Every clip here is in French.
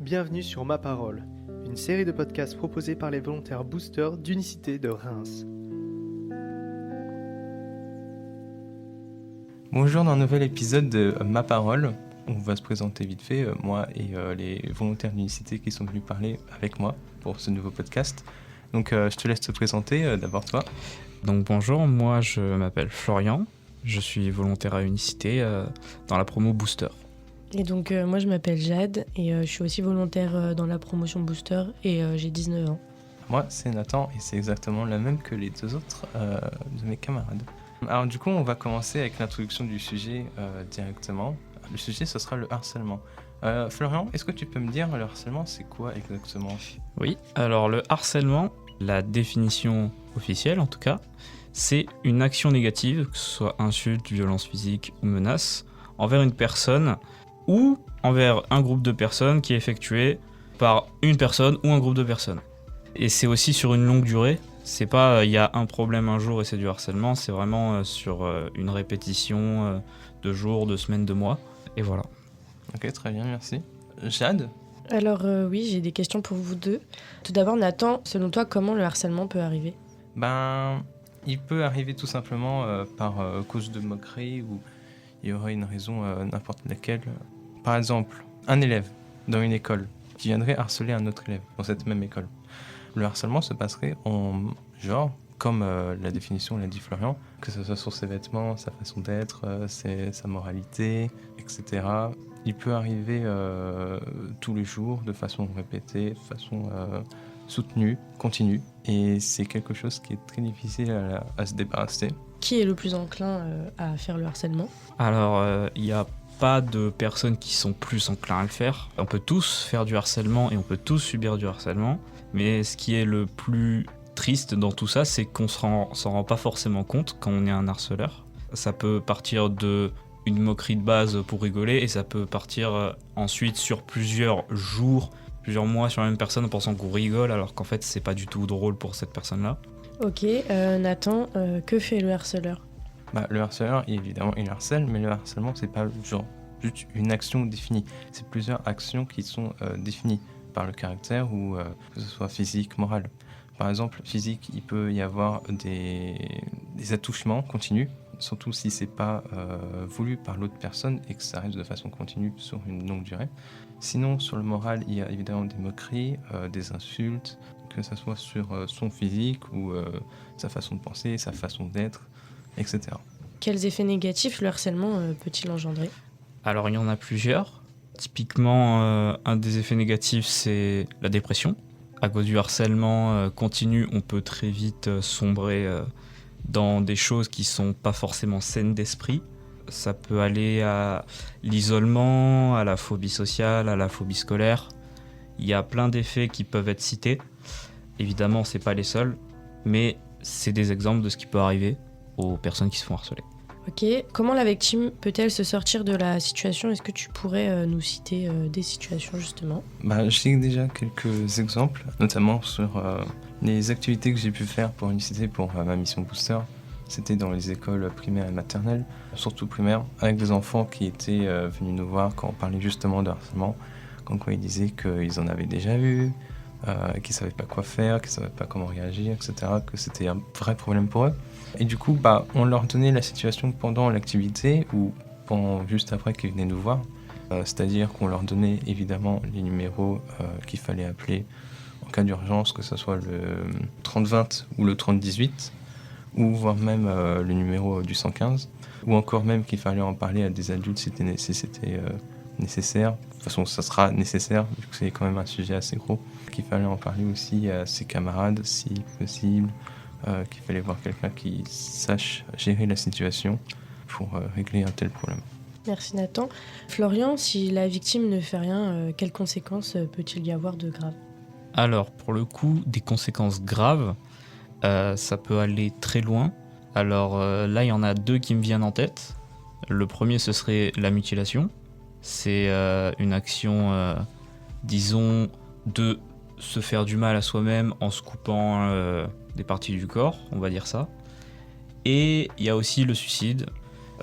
bienvenue sur Ma Parole, une série de podcasts proposés par les volontaires boosters d'Unicité de Reims. Bonjour, dans un nouvel épisode de Ma Parole, on va se présenter vite fait, moi et les volontaires d'Unicité qui sont venus parler avec moi pour ce nouveau podcast. Donc je te laisse te présenter, d'abord toi. Donc bonjour, moi je m'appelle Florian, je suis volontaire à Unicité dans la promo Booster. Et donc moi je m'appelle Jade et je suis aussi volontaire dans la promotion Booster et j'ai 19 ans. Moi c'est Nathan et c'est exactement la même que les deux autres de mes camarades. Alors du coup on va commencer avec l'introduction du sujet directement. Le sujet ce sera le harcèlement. Florian, est-ce que tu peux me dire le harcèlement c'est quoi exactement ? Oui, alors le harcèlement, la définition officielle en tout cas, c'est une action négative, que ce soit insulte, violence physique ou menace, envers une personne ou envers un groupe de personnes qui est effectué par une personne ou un groupe de personnes. Et c'est aussi sur une longue durée, c'est pas il y a un problème un jour et c'est du harcèlement, c'est vraiment sur une répétition de jours, de semaines, de mois, et voilà. Ok, très bien, merci. Jade ? Alors oui, j'ai des questions pour vous deux. Tout d'abord Nathan, selon toi comment le harcèlement peut arriver ? Il peut arriver tout simplement par cause de moquerie ou il y aurait une raison n'importe laquelle. Par exemple, un élève dans une école qui viendrait harceler un autre élève dans cette même école. Le harcèlement se passerait en genre, comme la définition l'a dit Florian, que ce soit sur ses vêtements, sa façon d'être, sa moralité, etc. Il peut arriver tous les jours, de façon répétée, de façon soutenue, continue. Et c'est quelque chose qui est très difficile à se débarrasser. Qui est le plus enclin à faire le harcèlement ? Alors, il n'y a pas de personnes qui sont plus enclins à le faire. On peut tous faire du harcèlement et on peut tous subir du harcèlement. Mais ce qui est le plus triste dans tout ça, c'est qu'on s'en rend pas forcément compte quand on est un harceleur. Ça peut partir de une moquerie de base pour rigoler et ça peut partir ensuite sur plusieurs jours, plusieurs mois sur la même personne en pensant qu'on rigole alors qu'en fait c'est pas du tout drôle pour cette personne-là. Ok, Nathan, que fait le harceleur ? Le harceleur, évidemment, il harcèle, mais le harcèlement, c'est pas genre juste une action définie. C'est plusieurs actions qui sont définies par le caractère ou que ce soit physique, moral. Par exemple, physique, il peut y avoir des attouchements continus, surtout si c'est pas voulu par l'autre personne et que ça reste de façon continue sur une longue durée. Sinon, sur le moral, il y a évidemment des moqueries, des insultes, que ce soit sur son physique ou sa façon de penser, sa façon d'être, etc. Quels effets négatifs le harcèlement peut-il engendrer ? Alors il y en a plusieurs. Typiquement, un des effets négatifs, c'est la dépression. À cause du harcèlement continu, on peut très vite sombrer dans des choses qui sont pas forcément saines d'esprit. Ça peut aller à l'isolement, à la phobie sociale, à la phobie scolaire. Il y a plein d'effets qui peuvent être cités. Évidemment, c'est pas les seuls, mais c'est des exemples de ce qui peut arriver aux personnes qui se font harceler. Ok, comment la victime peut-elle se sortir de la situation ? Est-ce que tu pourrais nous citer des situations justement ? Je sais déjà quelques exemples, notamment sur les activités que j'ai pu faire pour Unicité pour ma mission Booster. C'était dans les écoles primaires et maternelles, surtout primaires, avec des enfants qui étaient venus nous voir quand on parlait justement de harcèlement, comme quoi ils disaient qu'ils en avaient déjà eu, qu'ils ne savaient pas quoi faire, qu'ils ne savaient pas comment réagir, etc., que c'était un vrai problème pour eux. Et du coup, on leur donnait la situation pendant l'activité ou juste après qu'ils venaient nous voir. C'est-à-dire qu'on leur donnait évidemment les numéros qu'il fallait appeler en cas d'urgence, que ce soit le 3020 ou le 3018, ou voire même le numéro du 115, ou encore même qu'il fallait en parler à des adultes si c'était nécessaire. De toute façon, ça sera nécessaire, vu que c'est quand même un sujet assez gros. Qu'il fallait en parler aussi à ses camarades, si possible. Qu'il fallait voir quelqu'un qui sache gérer la situation pour régler un tel problème. Merci Nathan. Florian, si la victime ne fait rien, quelles conséquences peut-il y avoir de grave ? Alors, pour le coup, des conséquences graves, ça peut aller très loin. Alors là, il y en a deux qui me viennent en tête. Le premier, ce serait la mutilation. C'est une action, disons, de se faire du mal à soi-même en se coupant des parties du corps, on va dire ça. Et il y a aussi le suicide.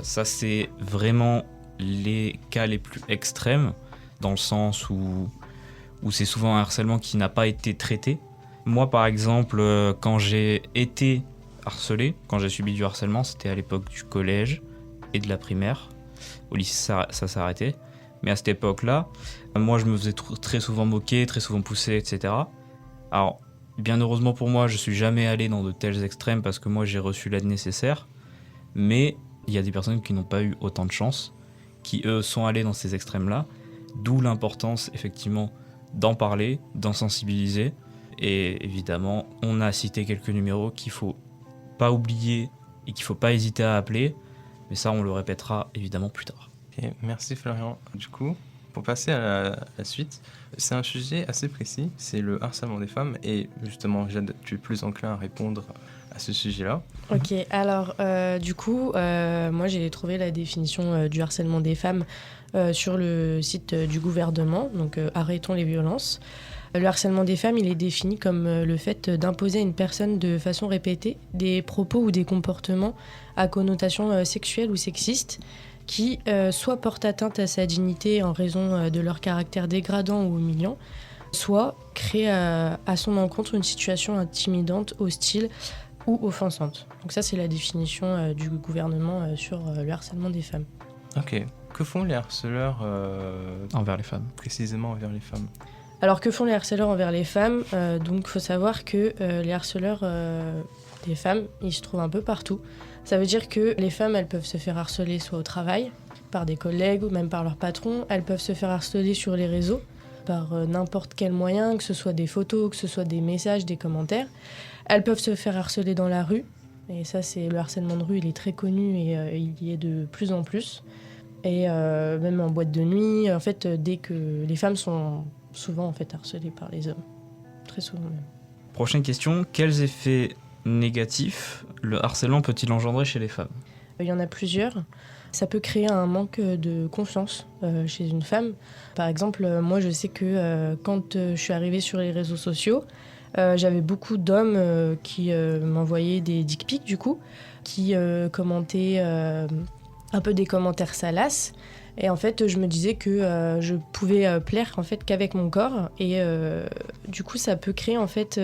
Ça, c'est vraiment les cas les plus extrêmes, dans le sens où où c'est souvent un harcèlement qui n'a pas été traité. Moi, par exemple, quand j'ai été harcelé, quand j'ai subi du harcèlement, c'était à l'époque du collège et de la primaire. Au lycée, ça s'est arrêté. Mais à cette époque-là, moi, je me faisais très souvent moquer, très souvent pousser, etc. Alors, bien heureusement pour moi, je suis jamais allé dans de tels extrêmes parce que moi, j'ai reçu l'aide nécessaire. Mais il y a des personnes qui n'ont pas eu autant de chance, qui, eux, sont allés dans ces extrêmes-là. D'où l'importance, effectivement, d'en parler, d'en sensibiliser. Et évidemment, on a cité quelques numéros qu'il faut pas oublier et qu'il faut pas hésiter à appeler. Mais ça, on le répétera évidemment plus tard. Ok, merci Florian. Du coup, pour passer à la suite, c'est un sujet assez précis, c'est le harcèlement des femmes. Et justement, Jade, tu es plus enclin à répondre à ce sujet-là. Ok, alors du coup, moi j'ai trouvé la définition du harcèlement des femmes sur le site du gouvernement, donc Arrêtons les violences. Le harcèlement des femmes, il est défini comme le fait d'imposer à une personne de façon répétée des propos ou des comportements à connotation sexuelle ou sexiste qui soit portent atteinte à sa dignité en raison de leur caractère dégradant ou humiliant, soit créent à son encontre une situation intimidante, hostile ou offensante. Donc ça, c'est la définition du gouvernement sur le harcèlement des femmes. Ok. Que font les harceleurs Envers les femmes. précisément envers les femmes? Alors, que font les harceleurs envers les femmes? Donc, il faut savoir que les harceleurs des femmes, ils se trouvent un peu partout. Ça veut dire que les femmes, elles peuvent se faire harceler soit au travail, par des collègues ou même par leur patron. Elles peuvent se faire harceler sur les réseaux, par n'importe quel moyen, que ce soit des photos, que ce soit des messages, des commentaires. Elles peuvent se faire harceler dans la rue. Et ça, c'est le harcèlement de rue, il est très connu et il y est de plus en plus. Et même en boîte de nuit, en fait, dès que les femmes sont souvent en fait harcelées par les hommes. Très souvent même. Prochaine question, quels effets négatifs le harcèlement peut-il engendrer chez les femmes? Il y en a plusieurs. Ça peut créer un manque de confiance chez une femme. Par exemple, moi je sais que quand je suis arrivée sur les réseaux sociaux, j'avais beaucoup d'hommes qui m'envoyaient des dick pics du coup, qui commentaient un peu des commentaires salaces. Et en fait, je me disais que je pouvais plaire en fait qu'avec mon corps. Et du coup, ça peut créer en fait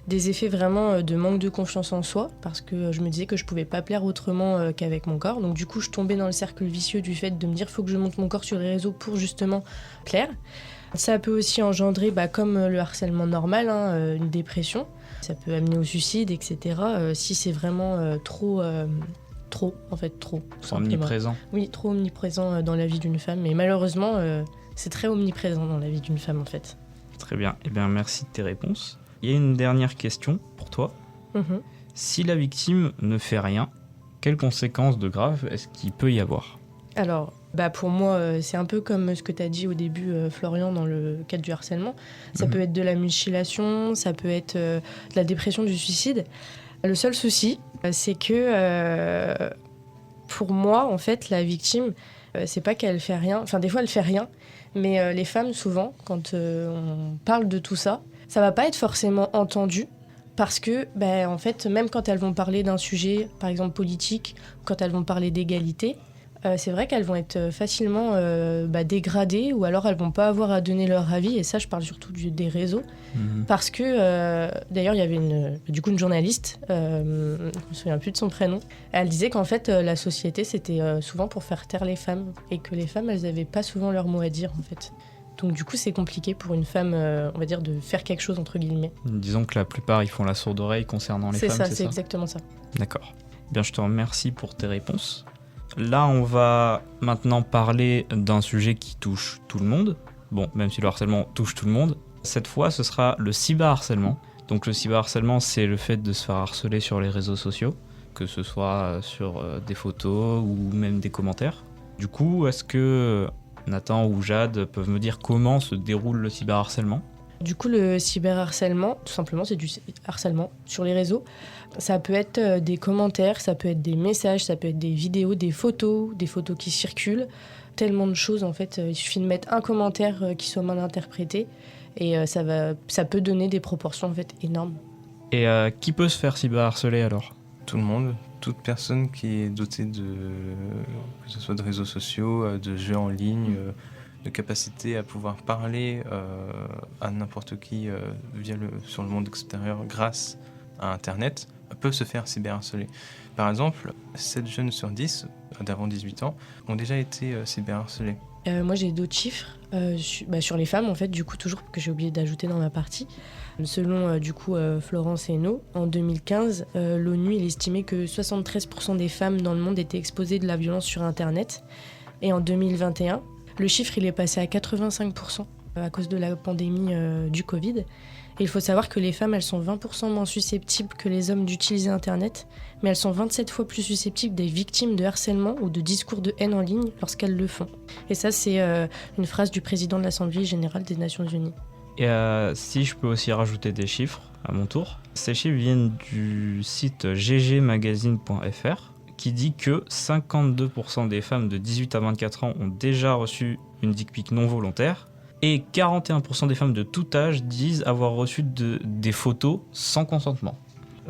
des effets vraiment de manque de confiance en soi, parce que je me disais que je pouvais pas plaire autrement qu'avec mon corps. Donc du coup, je tombais dans le cercle vicieux du fait de me dire faut que je monte mon corps sur les réseaux pour justement plaire. Ça peut aussi engendrer, comme le harcèlement normal, une dépression. Ça peut amener au suicide, etc. Si c'est vraiment trop, tout simplement. Omniprésent. Oui, trop omniprésent dans la vie d'une femme. Et malheureusement, c'est très omniprésent dans la vie d'une femme, en fait. Très bien. Eh bien, merci de tes réponses. Il y a une dernière question pour toi. Mhm. Si la victime ne fait rien, quelles conséquences de graves est-ce qu'il peut y avoir? Alors, pour moi, c'est un peu comme ce que tu as dit au début, Florian, dans le cadre du harcèlement. Ça peut être de la mutilation, ça peut être de la dépression, du suicide. Le seul souci, c'est que pour moi, en fait, la victime, c'est pas qu'elle fait rien. Enfin, des fois, elle fait rien. Mais les femmes, souvent, quand on parle de tout ça, ça va pas être forcément entendu. Parce que, en fait, même quand elles vont parler d'un sujet, par exemple politique, quand elles vont parler d'égalité, c'est vrai qu'elles vont être facilement dégradées, ou alors elles vont pas avoir à donner leur avis. Et ça, je parle surtout des réseaux. Parce que, d'ailleurs, il y avait une journaliste, je me souviens plus de son prénom, elle disait qu'en fait, la société, c'était souvent pour faire taire les femmes, et que les femmes, elles avaient pas souvent leur mot à dire, en fait. Donc du coup, c'est compliqué pour une femme, on va dire, de faire quelque chose, entre guillemets. Disons que la plupart, ils font la sourde oreille concernant les femmes, c'est ça? C'est exactement ça. D'accord. Bien, je te remercie pour tes réponses. Là, on va maintenant parler d'un sujet qui touche tout le monde. Bon, même si le harcèlement touche tout le monde. Cette fois, ce sera le cyberharcèlement. Donc le cyberharcèlement, c'est le fait de se faire harceler sur les réseaux sociaux, que ce soit sur des photos ou même des commentaires. Du coup, est-ce que Nathan ou Jade peuvent me dire comment se déroule le cyberharcèlement? Du coup, le cyberharcèlement, tout simplement, c'est du harcèlement sur les réseaux. Ça peut être des commentaires, ça peut être des messages, ça peut être des vidéos, des photos qui circulent. Tellement de choses, en fait. Il suffit de mettre un commentaire qui soit mal interprété et ça peut donner des proportions, en fait, énormes. Et qui peut se faire cyberharceler alors? Tout le monde, toute personne qui est dotée que ce soit de réseaux sociaux, de jeux en ligne, de capacité à pouvoir parler à n'importe qui sur le monde extérieur grâce à Internet peut se faire cyberharceler. Par exemple, 7 jeunes sur 10 d'avant 18 ans ont déjà été cyberharcelés. Moi, j'ai d'autres chiffres sur les femmes, en fait, du coup, toujours que j'ai oublié d'ajouter dans ma partie. Selon, Florence Hainaut, en 2015, l'ONU il estimait que 73% des femmes dans le monde étaient exposées de la violence sur Internet. Et en 2021, le chiffre il est passé à 85% à cause de la pandémie du Covid. Et il faut savoir que les femmes, elles sont 20% moins susceptibles que les hommes d'utiliser Internet, mais elles sont 27 fois plus susceptibles des victimes de harcèlement ou de discours de haine en ligne lorsqu'elles le font. Et ça, c'est une phrase du président de l'Assemblée générale des Nations Unies. Et si je peux aussi rajouter des chiffres à mon tour, ces chiffres viennent du site ggmagazine.fr qui dit que 52% des femmes de 18 à 24 ans ont déjà reçu une dick pic non volontaire et 41% des femmes de tout âge disent avoir reçu des photos sans consentement.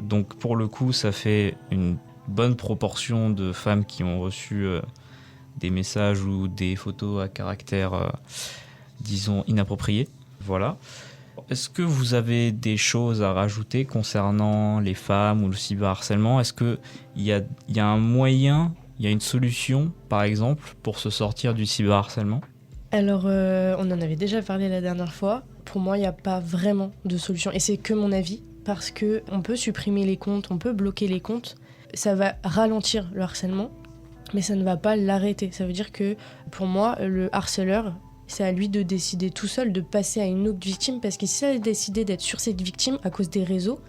Donc pour le coup, ça fait une bonne proportion de femmes qui ont reçu des messages ou des photos à caractère, disons, inapproprié. Voilà. Est-ce que vous avez des choses à rajouter concernant les femmes ou le cyberharcèlement ? Est-ce qu'il y a un moyen, il y a une solution, par exemple, pour se sortir du cyberharcèlement ? Alors, on en avait déjà parlé la dernière fois. Pour moi, il n'y a pas vraiment de solution. Et c'est que mon avis, parce qu'on peut supprimer les comptes, on peut bloquer les comptes. Ça va ralentir le harcèlement, mais ça ne va pas l'arrêter. Ça veut dire que, pour moi, le harceleur, c'est à lui de décider tout seul de passer à une autre victime, parce que si ça a décidé d'être sur cette victime à cause des réseaux,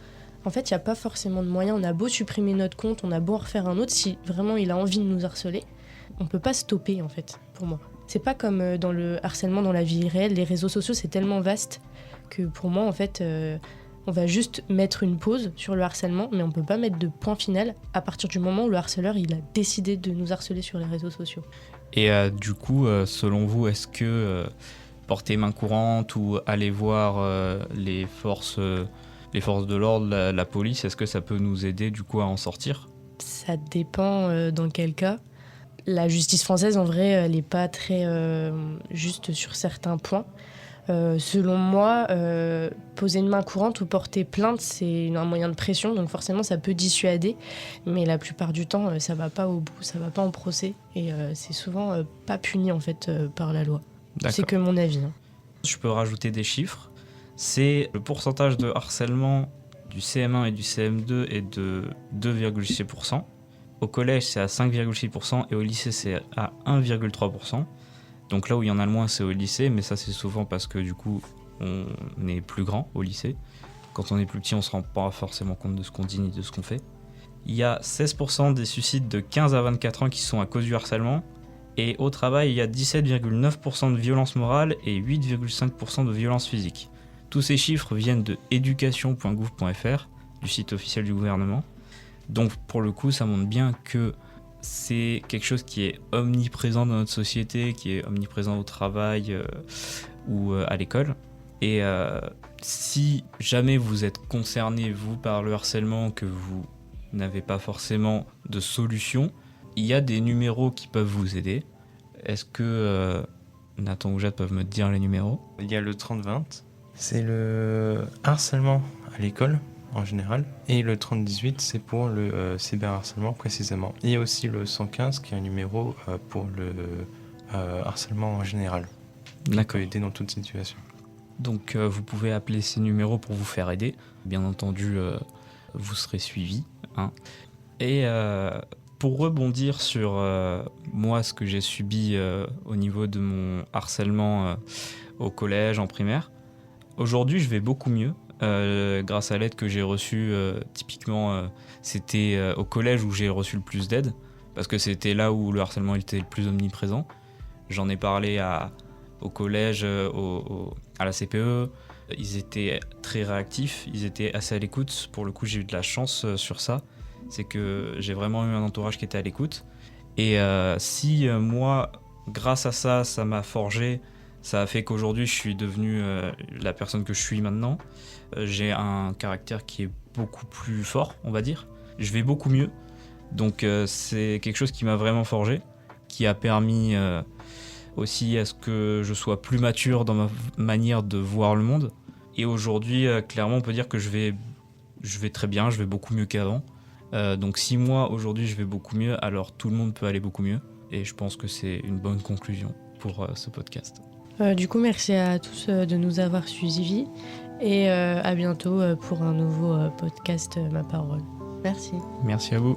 en fait, il n'y a pas forcément de moyen. On a beau supprimer notre compte, on a beau en refaire un autre, si vraiment il a envie de nous harceler, on ne peut pas stopper, en fait, pour moi. C'est pas comme dans le harcèlement dans la vie réelle, les réseaux sociaux, c'est tellement vaste que pour moi, en fait, on va juste mettre une pause sur le harcèlement, mais on peut pas mettre de point final à partir du moment où le harceleur, il a décidé de nous harceler sur les réseaux sociaux. Et du coup, selon vous, est-ce que porter main courante ou aller voir les forces de l'ordre, la police, est-ce que ça peut nous aider du coup à en sortir ? Ça dépend dans quel cas. La justice française, en vrai, elle n'est pas très juste sur certains points. Selon moi, poser une main courante ou porter plainte, c'est un moyen de pression, donc forcément ça peut dissuader, mais la plupart du temps ça va pas au bout, ça va pas en procès, et c'est souvent pas puni en fait par la loi. D'accord. C'est que mon avis. Je peux rajouter des chiffres. C'est le pourcentage de harcèlement du CM1 et du CM2 est de 2,6%. Au collège, c'est à 5,6% et au lycée, c'est à 1,3%. Donc là où il y en a le moins, c'est au lycée, mais ça c'est souvent parce que du coup, on est plus grand au lycée. Quand on est plus petit, on se rend pas forcément compte de ce qu'on dit ni de ce qu'on fait. Il y a 16% des suicides de 15 à 24 ans qui sont à cause du harcèlement. Et au travail, il y a 17,9% de violence morale et 8,5% de violence physique. Tous ces chiffres viennent de education.gouv.fr, du site officiel du gouvernement. Donc pour le coup, ça montre bien que c'est quelque chose qui est omniprésent dans notre société, qui est omniprésent au travail ou à l'école. Et si jamais vous êtes concerné, vous, par le harcèlement, que vous n'avez pas forcément de solution, il y a des numéros qui peuvent vous aider. Est-ce que Nathan ou Jade peuvent me dire les numéros ? Il y a le 30-20, c'est le harcèlement à l'école en général, et le 30-18 c'est pour le cyberharcèlement précisément. Il y a aussi le 115 qui est un numéro pour le harcèlement en général, qui peut aider dans toute situation. Donc vous pouvez appeler ces numéros pour vous faire aider. Bien entendu, vous serez suivi. Hein. Et pour rebondir sur moi, ce que j'ai subi au niveau de mon harcèlement au collège, en primaire, aujourd'hui je vais beaucoup mieux. Grâce à l'aide que j'ai reçue, typiquement c'était au collège où j'ai reçu le plus d'aide, parce que c'était là où le harcèlement était le plus omniprésent. J'en ai parlé au collège, à la CPE, ils étaient très réactifs, ils étaient assez à l'écoute. Pour le coup, j'ai eu de la chance sur ça, c'est que j'ai vraiment eu un entourage qui était à l'écoute. Et si moi, grâce à ça, ça m'a forgé, ça a fait qu'aujourd'hui je suis devenu la personne que je suis maintenant. J'ai un caractère qui est beaucoup plus fort, on va dire. Je vais beaucoup mieux. Donc c'est quelque chose qui m'a vraiment forgé, qui a permis aussi à ce que je sois plus mature dans ma manière de voir le monde. Et aujourd'hui, clairement, on peut dire que je vais très bien, je vais beaucoup mieux qu'avant. Donc si moi, aujourd'hui, je vais beaucoup mieux, alors tout le monde peut aller beaucoup mieux. Et je pense que c'est une bonne conclusion pour ce podcast. Du coup, merci à tous de nous avoir suivis et à bientôt pour un nouveau podcast Ma Parole. Merci. Merci à vous.